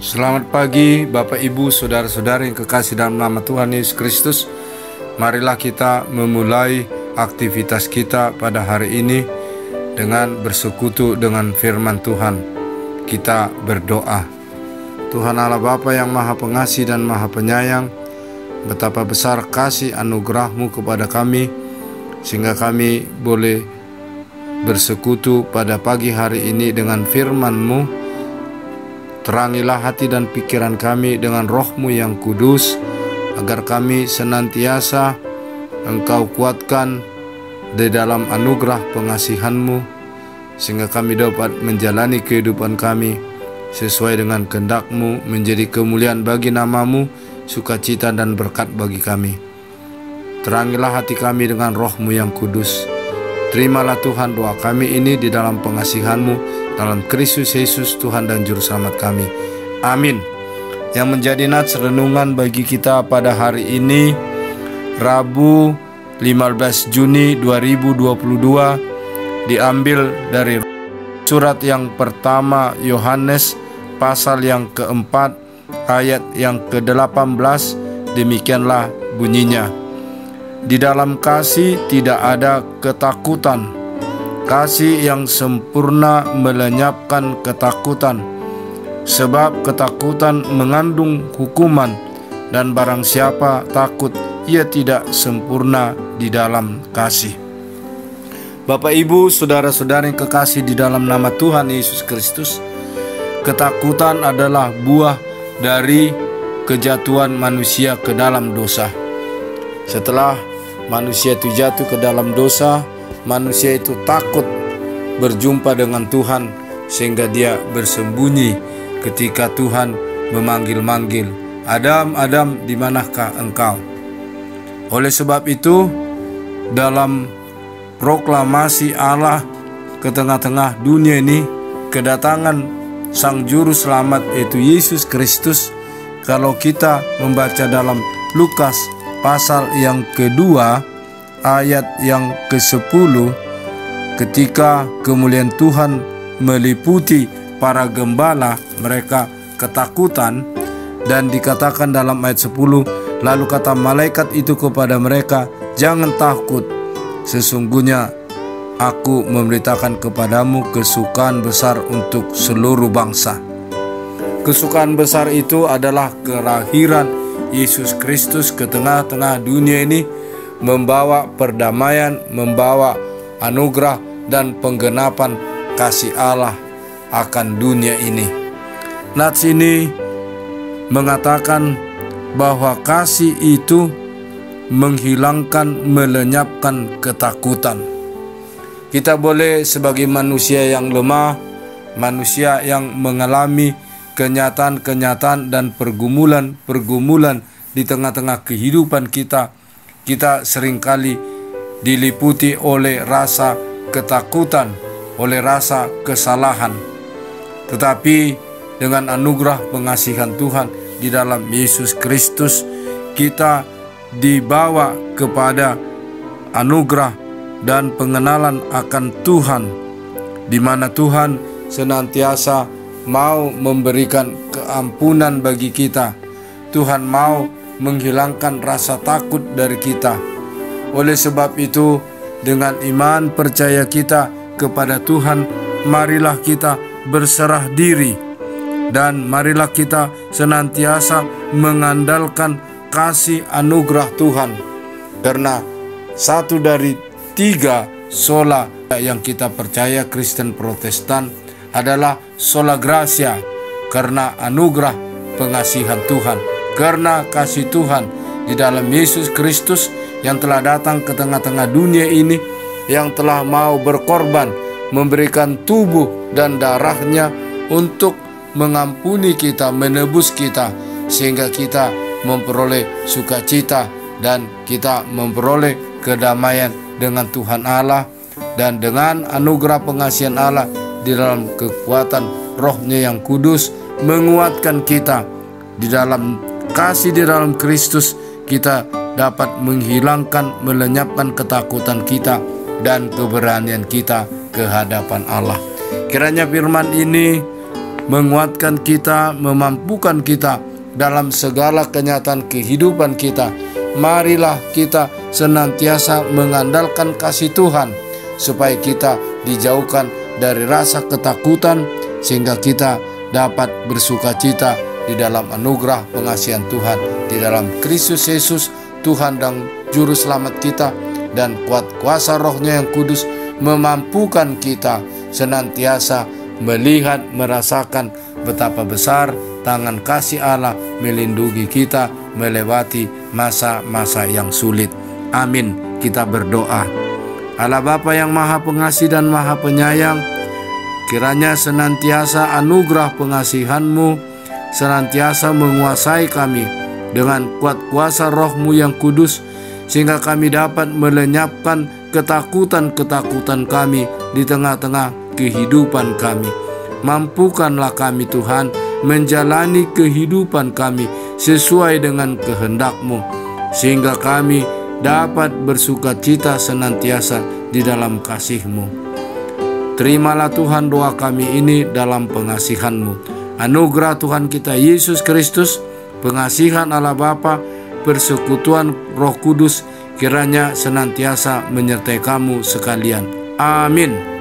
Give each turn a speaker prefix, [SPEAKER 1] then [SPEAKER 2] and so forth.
[SPEAKER 1] Selamat pagi Bapak Ibu Saudara-saudari yang kekasih dalam nama Tuhan Yesus Kristus. Marilah kita memulai aktivitas kita pada hari ini dengan bersekutu dengan firman Tuhan. Kita berdoa. Tuhan Allah Bapa yang Maha Pengasih dan Maha Penyayang, betapa besar kasih anugerah-Mu kepada kami sehingga kami boleh bersekutu pada pagi hari ini dengan firman-Mu. Terangilah hati dan pikiran kami dengan Roh-Mu yang kudus, agar kami senantiasa Engkau kuatkan di dalam anugerah pengasihan-Mu, sehingga kami dapat menjalani kehidupan kami sesuai dengan kehendak-Mu, menjadi kemuliaan bagi nama-Mu, sukacita dan berkat bagi kami. Terangilah hati kami dengan Roh-Mu yang kudus. Terimalah Tuhan doa kami ini di dalam pengasihan-Mu, dalam Kristus Yesus Tuhan dan Juru Selamat kami. Amin. Yang menjadi nats renungan bagi kita pada hari ini, Rabu 15 Juni 2022, diambil dari surat yang pertama Yohanes pasal yang keempat ayat yang ke-18. Demikianlah bunyinya. Di dalam kasih tidak ada ketakutan. Kasih yang sempurna melenyapkan ketakutan, sebab ketakutan mengandung hukuman, dan barang siapa takut, ia tidak sempurna di dalam kasih. Bapak Ibu, saudara-saudara yang kekasih di dalam nama Tuhan Yesus Kristus, ketakutan adalah buah dari kejatuhan manusia ke dalam dosa. Setelah manusia itu jatuh ke dalam dosa, manusia itu takut berjumpa dengan Tuhan, sehingga dia bersembunyi ketika Tuhan memanggil-manggil, "Adam, Adam, di manakah engkau?" Oleh sebab itu, dalam proklamasi Allah ke tengah-tengah dunia ini, kedatangan Sang Juru Selamat yaitu Yesus Kristus, kalau kita membaca dalam Lukas pasal yang kedua ayat yang ke-10, ketika kemuliaan Tuhan meliputi para gembala, mereka ketakutan, dan dikatakan dalam ayat 10, lalu kata malaikat itu kepada mereka, "Jangan takut, sesungguhnya aku memberitakan kepadamu kesukaan besar untuk seluruh bangsa." Kesukaan besar itu adalah kelahiran Yesus Kristus ke tengah-tengah dunia ini, membawa perdamaian, membawa anugerah dan penggenapan kasih Allah akan dunia ini. Nats ini mengatakan bahwa kasih itu menghilangkan, melenyapkan ketakutan. Kita boleh sebagai manusia yang lemah, manusia yang mengalami kenyataan-kenyataan dan pergumulan di tengah-tengah kehidupan kita seringkali diliputi oleh rasa ketakutan, oleh rasa kesalahan. Tetapi dengan anugerah pengasihan Tuhan di dalam Yesus Kristus, kita dibawa kepada anugerah dan pengenalan akan Tuhan, di mana Tuhan senantiasa mau memberikan keampunan bagi kita. Tuhan mau menghilangkan rasa takut dari kita. Oleh sebab itu, dengan iman percaya kita kepada Tuhan, marilah kita berserah diri, dan marilah kita senantiasa mengandalkan kasih anugerah Tuhan. Karena satu dari tiga sola yang kita percaya Kristen Protestan adalah sola gratia, karena anugerah pengasihan Tuhan, karena kasih Tuhan di dalam Yesus Kristus yang telah datang ke tengah-tengah dunia ini, yang telah mau berkorban, memberikan tubuh dan darahnya untuk mengampuni kita, menebus kita, sehingga kita memperoleh sukacita dan kita memperoleh kedamaian dengan Tuhan Allah, dan dengan anugerah pengasihan Allah di dalam kekuatan Roh-Nya yang kudus menguatkan kita. Di dalam kasih di dalam Kristus, kita dapat menghilangkan, melenyapkan ketakutan kita dan keberanian kita ke hadapan Allah. Kiranya firman ini menguatkan kita, memampukan kita dalam segala kenyataan kehidupan kita. Marilah kita senantiasa mengandalkan kasih Tuhan, supaya kita dijauhkan dari rasa ketakutan, sehingga kita dapat bersukacita di dalam anugerah pengasihan Tuhan, di dalam Kristus Yesus, Tuhan dan Juru Selamat kita, dan kuasa Roh-Nya yang kudus memampukan kita senantiasa melihat, merasakan betapa besar tangan kasih Allah melindungi kita melewati masa-masa yang sulit. Amin. Kita berdoa. Allah Bapa yang Maha Pengasih dan Maha Penyayang, kiranya senantiasa anugerah pengasihan-Mu senantiasa menguasai kami dengan kuat kuasa Roh-Mu yang kudus, sehingga kami dapat melenyapkan ketakutan-ketakutan kami di tengah-tengah kehidupan kami. Mampukanlah kami Tuhan menjalani kehidupan kami sesuai dengan kehendak-Mu, sehingga kami dapat bersukacita senantiasa di dalam kasih-Mu. Terimalah Tuhan doa kami ini dalam pengasihan-Mu. Anugerah Tuhan kita Yesus Kristus, pengasihan Allah Bapa, persekutuan Roh Kudus kiranya senantiasa menyertai kamu sekalian. Amin.